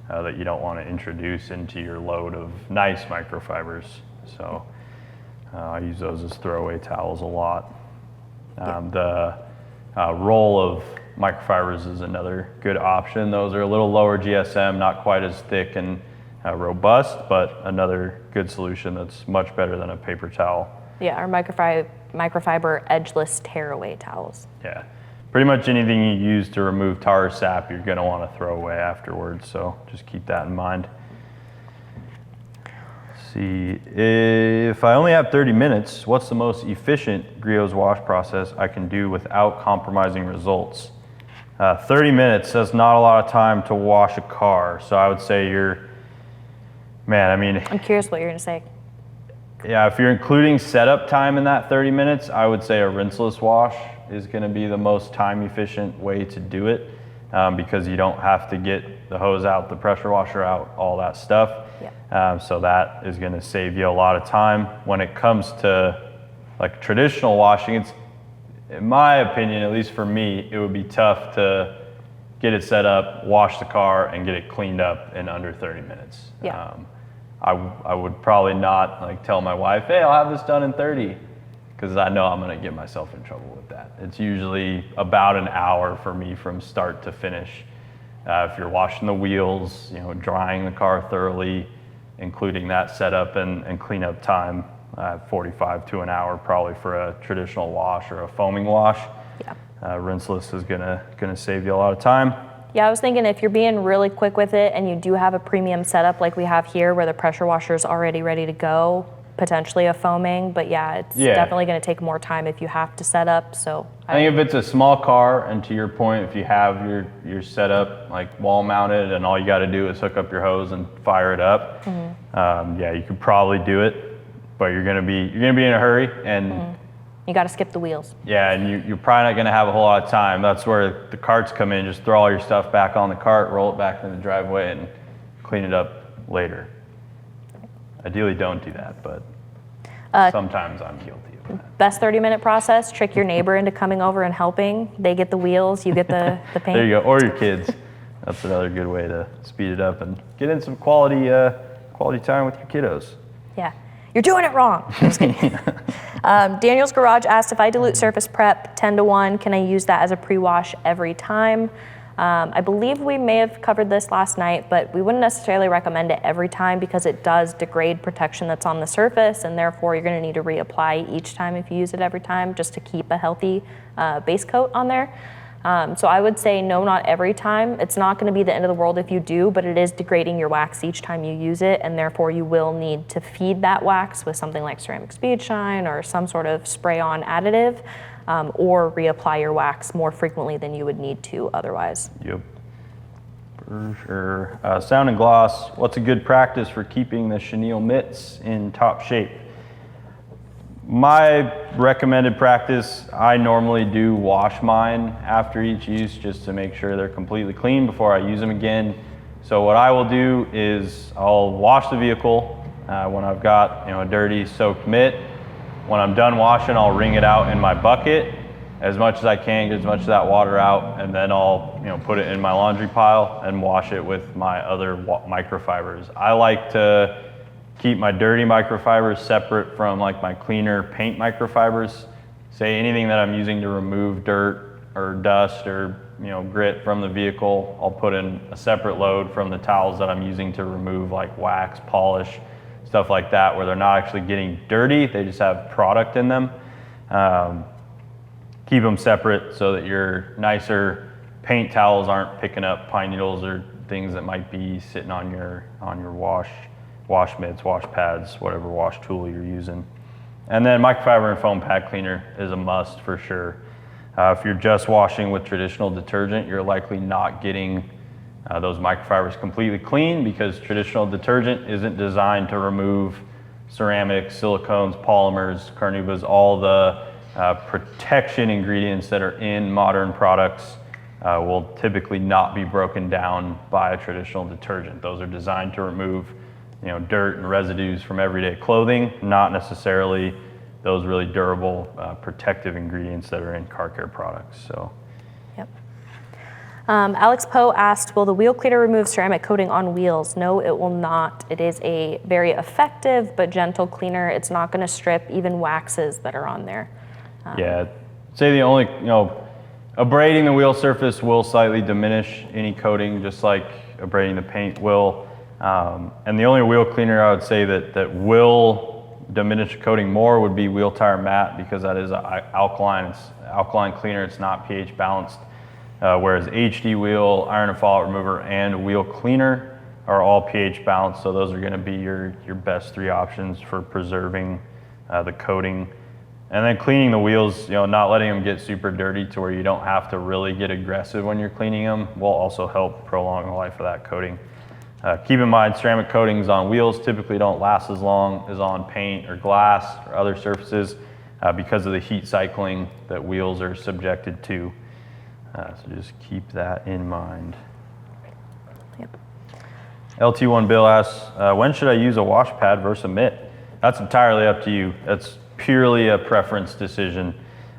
Speaker 1: that you don't want to introduce into your load of nice microfibers. So I use those as throwaway towels a lot. The roll of microfibers is another good option. Those are a little lower GSM, not quite as thick and robust, but another good solution that's much better than a paper towel.
Speaker 2: Yeah, our microfiber edgeless tearaway towels.
Speaker 1: Yeah, pretty much anything you use to remove tar or sap, you're going to want to throw away afterwards. So just keep that in mind. Let's see, if I only have 30 minutes, what's the most efficient Griot's wash process I can do without compromising results? 30 minutes, that's not a lot of time to wash a car. So I would say
Speaker 2: I'm curious what you're going to say.
Speaker 1: Yeah, if you're including setup time in that 30 minutes, I would say a rinseless wash is going to be the most time efficient way to do it because you don't have to get get the hose out, the pressure washer out, all that stuff.
Speaker 2: Yeah.
Speaker 1: So that is going to save you a lot of time. When it comes to like traditional washing, it's, in my opinion, at least for me, it would be tough to get it set up, wash the car, and get it cleaned up in under 30 minutes.
Speaker 2: Yeah.
Speaker 1: I would probably not like tell my wife, hey, I'll have this done in 30, because I know I'm going to get myself in trouble with that. It's usually about an hour for me from start to finish. If you're washing the wheels, you know, drying the car thoroughly, including that setup and cleanup time, 45 to an hour probably for a traditional wash or a foaming wash.
Speaker 2: Yeah.
Speaker 1: Rinseless is gonna save you a lot of time.
Speaker 2: Yeah, I was thinking if you're being really quick with it and you do have a premium setup like we have here where the pressure washer is already ready to go, potentially a foaming, but yeah, it's definitely going to take more time if you have to set up. So
Speaker 1: I think if it's a small car, and to your point, if you have your setup like wall mounted and all you got to do is hook up your hose and fire it up, yeah, you could probably do it, but you're gonna be in a hurry, and
Speaker 2: you got to skip the wheels.
Speaker 1: yeah, and you're probably not going to have a whole lot of time. That's where the carts come in. Just throw all your stuff back on the cart, roll it back in the driveway, and clean it up later. Ideally, don't do that, but sometimes I'm guilty of that.
Speaker 2: Best 30-minute process, trick your neighbor into coming over and helping. They get the wheels, you get the paint.
Speaker 1: There you go, or your kids. That's another good way to speed it up and get in some quality time with your kiddos.
Speaker 2: Yeah. You're doing it wrong. I'm just kidding. Daniel's Garage asked if I dilute surface prep 10 to 1, can I use that as a pre-wash every time? I believe we may have covered this last night, but we wouldn't necessarily recommend it every time because it does degrade protection that's on the surface, and therefore you're going to need to reapply each time if you use it every time just to keep a healthy base coat on there. So I would say no, not every time. It's not going to be the end of the world if you do, but it is degrading your wax each time you use it, and therefore you will need to feed that wax with something like ceramic speed shine or some sort of spray-on additive, or reapply your wax more frequently than you would need to otherwise.
Speaker 1: Yep, for sure. Sound and gloss, what's a good practice for keeping the chenille mitts in top shape? My recommended practice, I normally do wash mine after each use just to make sure they're completely clean before I use them again. So what I will do is I'll wash the vehicle when I've got a dirty soaked mitt. When I'm done washing, I'll wring it out in my bucket as much as I can, get as much of that water out, and then I'll put it in my laundry pile and wash it with my other microfibers. I like to keep my dirty microfibers separate from like my cleaner paint microfibers. Say anything that I'm using to remove dirt or dust or grit from the vehicle, I'll put in a separate load from the towels that I'm using to remove like wax, polish, stuff like that, where they're not actually getting dirty, they just have product in them. Keep them separate so that your nicer paint towels aren't picking up pine needles or things that might be sitting on your wash mitts, wash pads, whatever wash tool you're using. And then microfiber and foam pad cleaner is a must for sure. If you're just washing with traditional detergent, you're likely not getting those microfibers completely clean because traditional detergent isn't designed to remove ceramics, silicones, polymers, carnauba, all the protection ingredients that are in modern products will typically not be broken down by a traditional detergent. Those are designed to remove dirt and residues from everyday clothing, not necessarily those really durable protective ingredients that are in car care products. So.
Speaker 2: Yep. Alex Poe asked, will the wheel cleaner remove ceramic coating on wheels? No, it will not. It is a very effective but gentle cleaner. It's not going to strip even waxes that are on there.
Speaker 1: Yeah, say the only, abrading the wheel surface will slightly diminish any coating, just like abrading the paint will. And the only wheel cleaner I would say that will diminish coating more would be wheel tire mat, because that is alkaline. It's alkaline cleaner. It's not pH balanced. Whereas HD wheel, iron and fallout remover, and wheel cleaner are all pH balanced. So those are going to be your best three options for preserving the coating. And then cleaning the wheels, not letting them get super dirty to where you don't have to really get aggressive when you're cleaning them will also help prolong the life of that coating. Keep in mind, ceramic coatings on wheels typically don't last as long as on paint or glass or other surfaces because of the heat cycling that wheels are subjected to. So just keep that in mind.
Speaker 2: Yep.
Speaker 1: LT1 Bill asks, when should I use a wash pad versus a mitt? That's entirely up to you. That's purely a preference decision.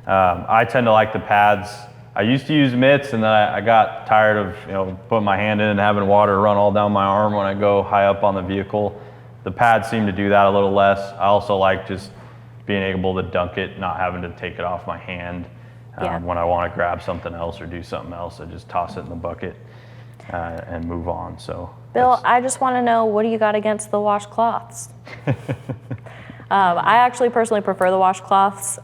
Speaker 1: I tend to like the pads. I used to use mitts, and then I got tired of putting my hand in and having water run all down my arm when I go high up on the vehicle. The pads seem to do that a little less. I also like just being able to dunk it, not having to take it off my hand.
Speaker 2: Yeah.
Speaker 1: When I want to grab something else or do something else, I just toss it in the bucket and move on. So,
Speaker 2: Bill, I just want to know, what do you got against the washcloths? I actually personally prefer the washcloths.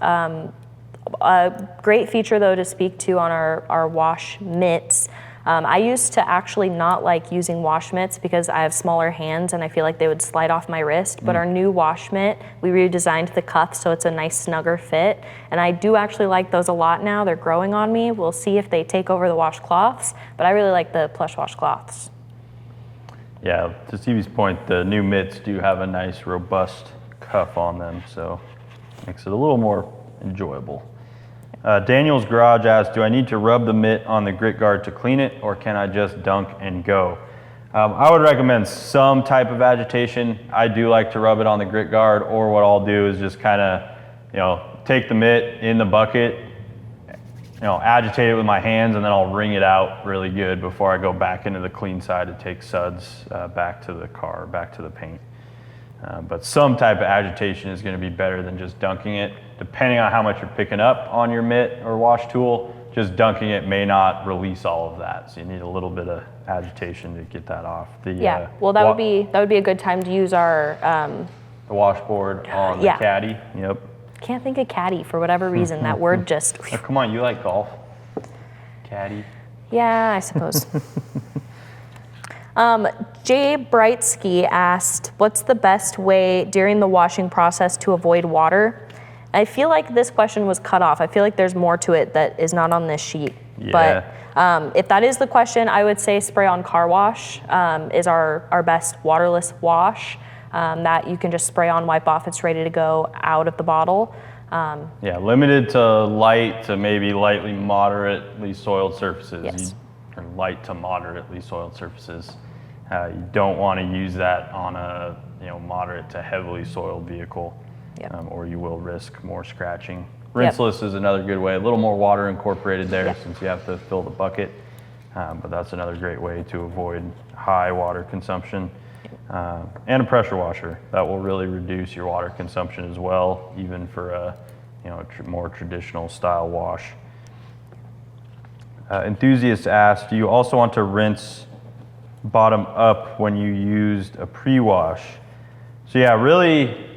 Speaker 2: A great feature, though, to speak to on our wash mitts. I used to actually not like using wash mitts because I have smaller hands and I feel like they would slide off my wrist. But our new wash mitt, we redesigned the cuff so it's a nice snugger fit. And I do actually like those a lot now. They're growing on me. We'll see if they take over the washcloths, but I really like the plush washcloths.
Speaker 1: Yeah, to Stevie's point, the new mitts do have a nice robust cuff on them, so makes it a little more enjoyable. Daniel's Garage asks, do I need to rub the mitt on the grit guard to clean it, or can I just dunk and go? I would recommend some type of agitation. I do like to rub it on the grit guard, or what I'll do is just kind of, take the mitt in the bucket, agitate it with my hands, and then I'll wring it out really good before I go back into the clean side to take suds back to the car, back to the paint. But some type of agitation is going to be better than just dunking it. Depending on how much you're picking up on your mitt or wash tool, just dunking it may not release all of that. So you need a little bit of agitation to get that off.
Speaker 2: Well, that would be a good time to use our
Speaker 1: the washboard on the caddy. Yep.
Speaker 2: Can't think of caddy for whatever reason. That word just.
Speaker 1: Oh, come on, you like golf? Caddy.
Speaker 2: Yeah, I suppose. Jay Brightsky asked, what's the best way during the washing process to avoid water? I feel like this question was cut off. I feel like there's more to it that is not on this sheet.
Speaker 1: Yeah.
Speaker 2: But if that is the question, I would say spray on car wash is our best waterless wash that you can just spray on, wipe off, it's ready to go out of the bottle.
Speaker 1: Yeah, limited to light to maybe lightly moderately soiled surfaces.
Speaker 2: Yes.
Speaker 1: Or light to moderately soiled surfaces. You don't want to use that on a moderate to heavily soiled vehicle, or you will risk more scratching. Rinseless is another good way. A little more water incorporated there since you have to fill the bucket, but that's another great way to avoid high water consumption. And a pressure washer that will really reduce your water consumption as well, even for a more traditional style wash. Enthusiast asked, do you also want to rinse bottom up when you used a pre-wash? So yeah, really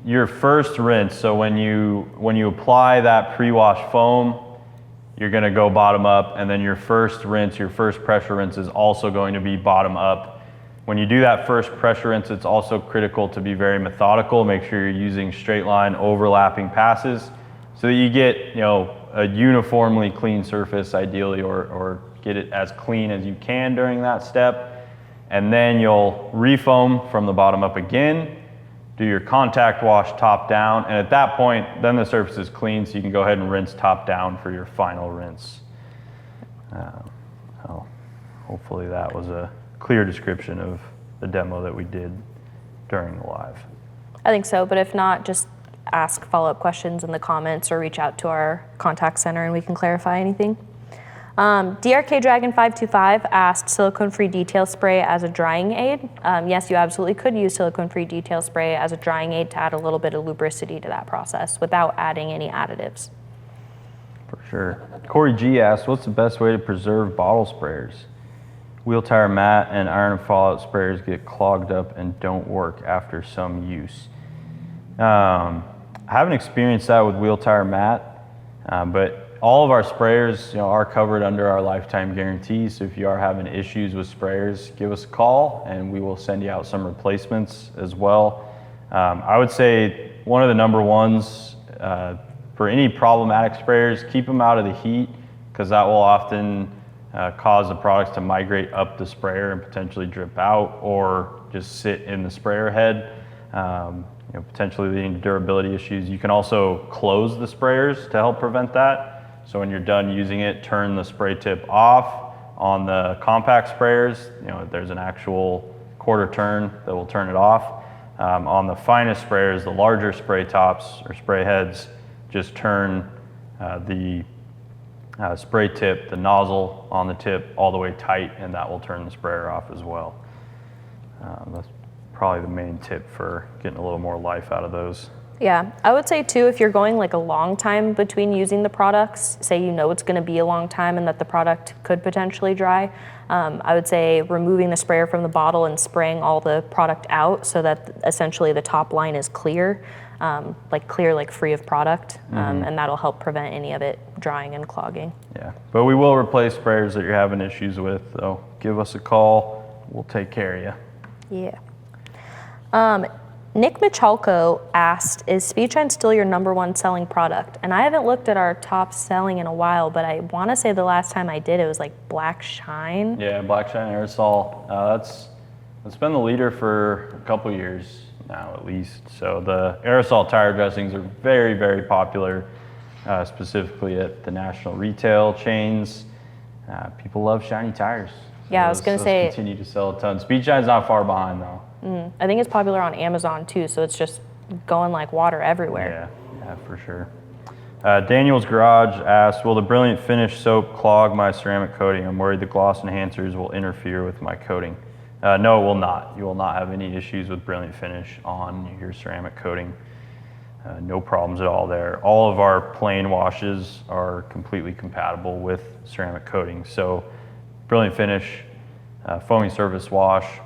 Speaker 1: your first rinse, so when you apply that pre-wash foam, you're going to go bottom up, and then your first rinse, your first pressure rinse is also going to be bottom up. When you do that first pressure rinse, it's also critical to be very methodical. Make sure you're using straight line overlapping passes so that you get a uniformly clean surface ideally, or get it as clean as you can during that step. And then you'll refoam from the bottom up again, do your contact wash top down, and at that point then the surface is clean, so you can go ahead and rinse top down for your final rinse. Hopefully that was a clear description of the demo that we did during the live.
Speaker 2: I think so, but if not, just ask follow-up questions in the comments or reach out to our contact center and we can clarify anything. DRK Dragon 525 asked silicone-free detail spray as a drying aid. Yes, you absolutely could use silicone-free detail spray as a drying aid to add a little bit of lubricity to that process without adding any additives.
Speaker 1: For sure. Corey G asked, what's the best way to preserve bottle sprayers? Wheel tire mat and iron and fallout sprayers get clogged up and don't work after some use. I haven't experienced that with wheel tire mat, but all of our sprayers are covered under our lifetime guarantee. So if you are having issues with sprayers, give us a call and we will send you out some replacements as well. I would say one of the number ones for any problematic sprayers, keep them out of the heat, because that will often cause the products to migrate up the sprayer and potentially drip out or just sit in the sprayer head, potentially leading to durability issues. You can also close the sprayers to help prevent that. So when you're done using it, turn the spray tip off, On the compact sprayers, there's an actual quarter turn that will turn it off. On the finest sprayers, the larger spray tops or spray heads, just turn the spray tip, the nozzle on the tip, all the way tight, and that will turn the sprayer off as well. That's probably the main tip for getting a little more life out of those.
Speaker 2: Yeah, I would say too, if you're going like a long time between using the products, say it's going to be a long time and that the product could potentially dry, I would say removing the sprayer from the bottle and spraying all the product out so that essentially the top line is clear, like free of product, and that'll help prevent any of it drying and clogging.
Speaker 1: Yeah, but we will replace sprayers that you're having issues with, so give us a call, we'll take care of you.
Speaker 2: Yeah. Nick Michalko asked, is Speedshine still your #1 selling product? And I haven't looked at our top selling in a while, but I want to say the last time I did, it was like Black Shine.
Speaker 1: Yeah, Black Shine aerosol. That's been the leader for a couple years now, at least. So the aerosol tire dressings are very, very popular, specifically at the national retail chains. People love shiny tires.
Speaker 2: Yeah, I was going to say.
Speaker 1: Continue to sell a ton. Speedshine's not far behind though.
Speaker 2: I think it's popular on Amazon too, so it's just going like water everywhere.
Speaker 1: Yeah, for sure. Daniel's Garage asked, will the Brilliant Finish soap clog my ceramic coating? I'm worried the gloss enhancers will interfere with my coating. No, it will not. You will not have any issues with Brilliant Finish on your ceramic coating. No problems at all there. All of our plain washes are completely compatible with ceramic coating. So Brilliant Finish, foaming surface wash,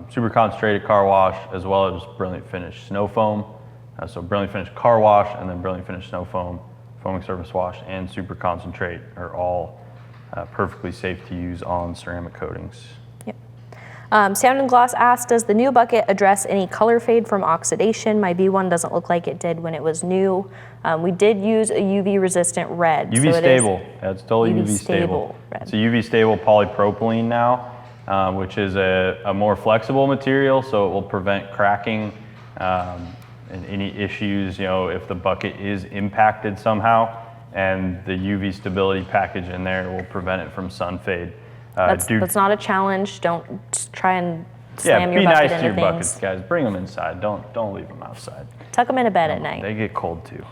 Speaker 1: super concentrated car wash, as well as Brilliant Finish snow foam. So Brilliant Finish car wash and then Brilliant Finish snow foam, foaming surface wash, and super concentrate are all perfectly safe to use on ceramic coatings.
Speaker 2: Yep. Sound and Gloss asked, does the new bucket address any color fade from oxidation? My B1 doesn't look like it did when it was new. We did use a UV resistant red.
Speaker 1: UV stable. Yeah, it's totally UV stable.
Speaker 2: Red.
Speaker 1: It's a UV stable polypropylene now. Which is a more flexible material, so it will prevent cracking and any issues, if the bucket is impacted somehow, and the UV stability package in there will prevent it from sun fade.
Speaker 2: That's not a challenge. Don't try and slam your bucket into things.
Speaker 1: Be nice to your buckets, guys. Bring them inside. Don't leave them outside.
Speaker 2: Tuck them into bed at night.
Speaker 1: They get cold too.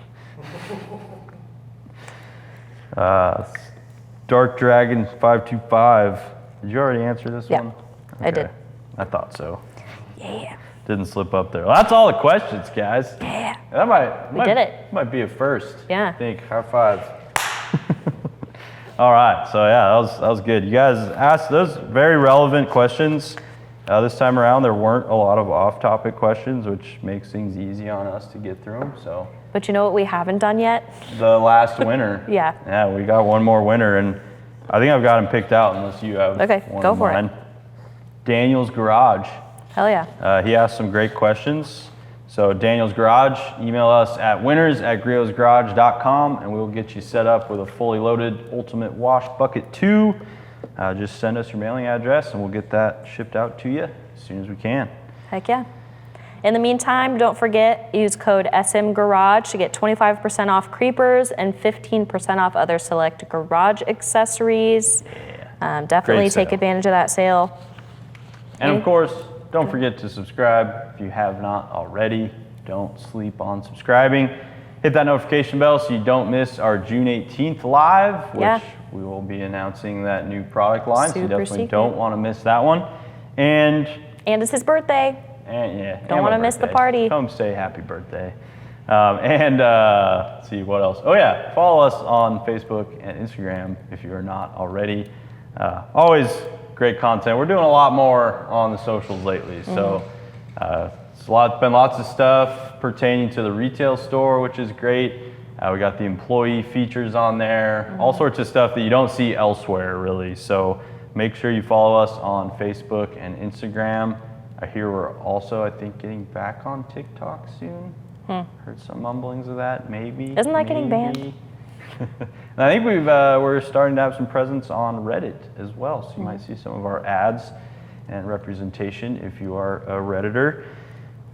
Speaker 1: Dark Dragon 525. Did you already answer this one? Okay.
Speaker 2: I did.
Speaker 1: I thought so.
Speaker 2: Yeah.
Speaker 1: Didn't slip up there. Well, that's all the questions, guys.
Speaker 2: Yeah.
Speaker 1: We
Speaker 2: did it.
Speaker 1: Might be a first.
Speaker 2: Yeah.
Speaker 1: I think. High five. All right. So yeah, that was good. You guys asked those very relevant questions. This time around, there weren't a lot of off-topic questions, which makes things easy on us to get through them. So.
Speaker 2: But you know what we haven't done yet?
Speaker 1: The last winner.
Speaker 2: Yeah.
Speaker 1: Yeah, we got one more winner, and I think I've got him picked out unless you have.
Speaker 2: Okay,
Speaker 1: one
Speaker 2: go
Speaker 1: in
Speaker 2: for
Speaker 1: mind.
Speaker 2: it.
Speaker 1: Daniel's Garage.
Speaker 2: Hell yeah.
Speaker 1: He asked some great questions. So Daniel's Garage, email us at winners@griotsgarage.com and we'll get you set up with a fully loaded Ultimate Wash Bucket 2. Just send us your mailing address and we'll get that shipped out to you as soon as we can.
Speaker 2: Heck yeah. In the meantime, don't forget, use code SMGarage to get 25% off creepers and 15% off other select garage accessories.
Speaker 1: Yeah.
Speaker 2: Definitely take advantage of that sale.
Speaker 1: And of course, don't forget to subscribe if you have not already. Don't sleep on subscribing. Hit that notification bell so you don't miss our June 18th live, which we will be announcing that new product line. So you definitely don't want to miss that one. And
Speaker 2: it's his birthday.
Speaker 1: And
Speaker 2: don't want to miss the party.
Speaker 1: Come say happy birthday. Let's see what else. Oh yeah, follow us on Facebook and Instagram if you are not already. Always great content. We're doing a lot more on the socials lately. So it's been lots of stuff pertaining to the retail store, which is great. We got the employee features on there, all sorts of stuff that you don't see elsewhere really. So make sure you follow us on Facebook and Instagram. I hear we're also, I think, getting back on TikTok soon. Heard some mumblings of that, maybe.
Speaker 2: Isn't that getting banned?
Speaker 1: And I think we're starting to have some presence on Reddit as well. So you might see some of our ads and representation if you are a Redditor.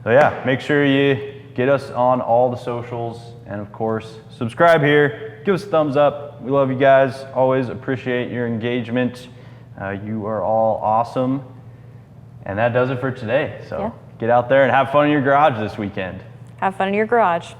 Speaker 1: So yeah, make sure you get us on all the socials. And of course, subscribe here, give us a thumbs up, We love you guys. Always appreciate your engagement. You are all awesome. And that does it for today. So
Speaker 2: Yeah.
Speaker 1: get out there and have fun in your garage this weekend.
Speaker 2: Have fun in your garage.